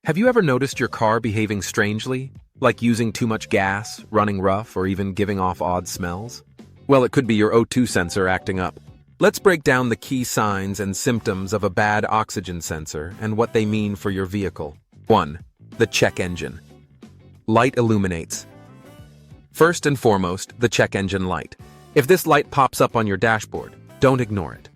Have you ever noticed your car behaving strangely, like using too much gas, running rough, or even giving off odd smells? Well, it could be your O2 sensor acting up. Let's break down the key signs and symptoms of a bad oxygen sensor and what they mean for your vehicle. 1. The check engine. Light illuminates. First and foremost, the check engine light. If this light pops up on your dashboard, don't ignore it.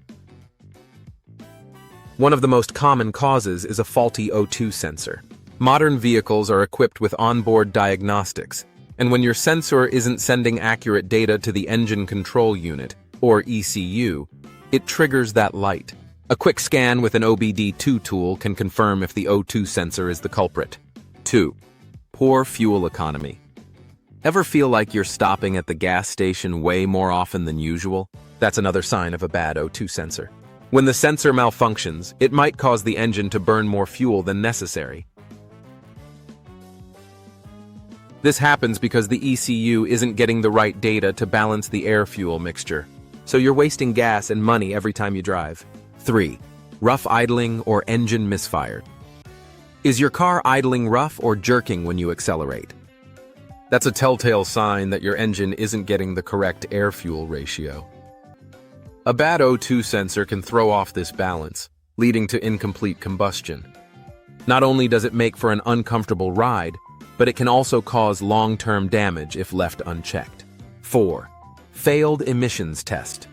One of the most common causes is a faulty O2 sensor. Modern vehicles are equipped with onboard diagnostics, and when your sensor isn't sending accurate data to the engine control unit, or ECU, it triggers that light. A quick scan with an OBD2 tool can confirm if the O2 sensor is the culprit. 2. Poor fuel economy. Ever feel like you're stopping at the gas station way more often than usual? That's another sign of a bad O2 sensor. When the sensor malfunctions, it might cause the engine to burn more fuel than necessary. This happens because the ECU isn't getting the right data to balance the air-fuel mixture, so you're wasting gas and money every time you drive. 3. Rough idling or engine misfire. Is your car idling rough or jerking when you accelerate? That's a telltale sign that your engine isn't getting the correct air-fuel ratio. A bad O2 sensor can throw off this balance, leading to incomplete combustion. Not only does it make for an uncomfortable ride, but it can also cause long-term damage if left unchecked. 4. Failed emissions test.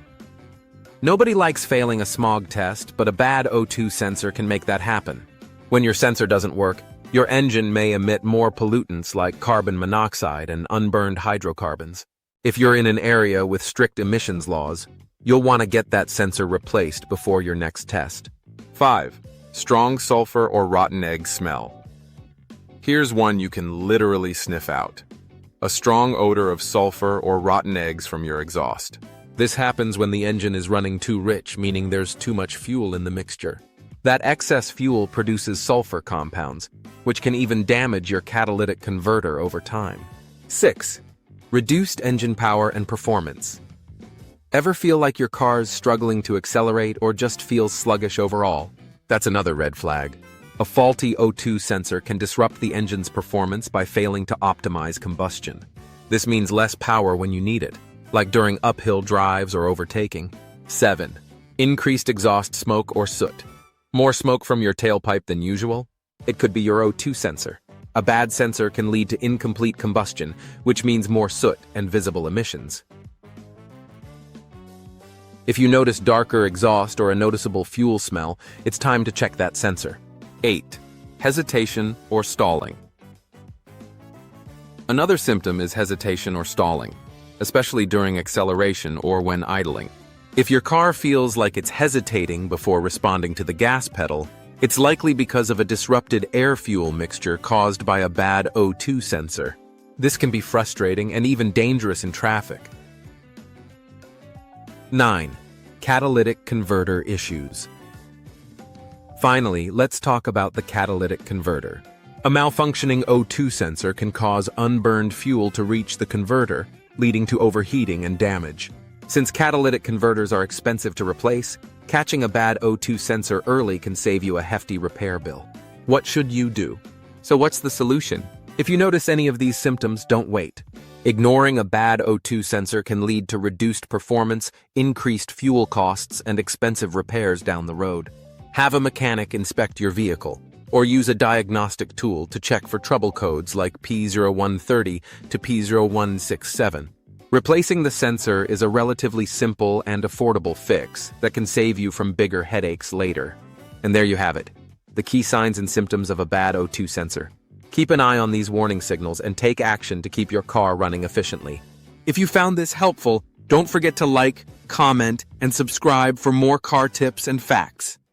Nobody likes failing a smog test, but a bad O2 sensor can make that happen. When your sensor doesn't work, your engine may emit more pollutants like carbon monoxide and unburned hydrocarbons. If you're in an area with strict emissions laws, you'll want to get that sensor replaced before your next test. 5. Strong sulfur or rotten egg smell. Here's one you can literally sniff out. A strong odor of sulfur or rotten eggs from your exhaust. This happens when the engine is running too rich, meaning there's too much fuel in the mixture. That excess fuel produces sulfur compounds, which can even damage your catalytic converter over time. 6. Reduced engine power and performance. Ever feel like your car's struggling to accelerate or just feels sluggish overall? That's another red flag. A faulty O2 sensor can disrupt the engine's performance by failing to optimize combustion. This means less power when you need it, like during uphill drives or overtaking. 7. Increased exhaust smoke or soot. More smoke from your tailpipe than usual? It could be your O2 sensor. A bad sensor can lead to incomplete combustion, which means more soot and visible emissions. If you notice darker exhaust or a noticeable fuel smell, it's time to check that sensor. 8. Hesitation or stalling. Another symptom is hesitation or stalling, especially during acceleration or when idling. If your car feels like it's hesitating before responding to the gas pedal, it's likely because of a disrupted air-fuel mixture caused by a bad O2 sensor. This can be frustrating and even dangerous in traffic. 9. Catalytic converter issues. Finally, let's talk about the catalytic converter. A malfunctioning O2 sensor can cause unburned fuel to reach the converter, leading to overheating and damage. Since catalytic converters are expensive to replace, catching a bad O2 sensor early can save you a hefty repair bill. What should you do? So what's the solution? If you notice any of these symptoms, don't wait. Ignoring a bad O2 sensor can lead to reduced performance, increased fuel costs, and expensive repairs down the road. Have a mechanic inspect your vehicle, or use a diagnostic tool to check for trouble codes like P0130 to P0167. Replacing the sensor is a relatively simple and affordable fix that can save you from bigger headaches later. And there you have it, the key signs and symptoms of a bad O2 sensor. Keep an eye on these warning signals and take action to keep your car running efficiently. If you found this helpful, don't forget to like, comment, and subscribe for more car tips and facts.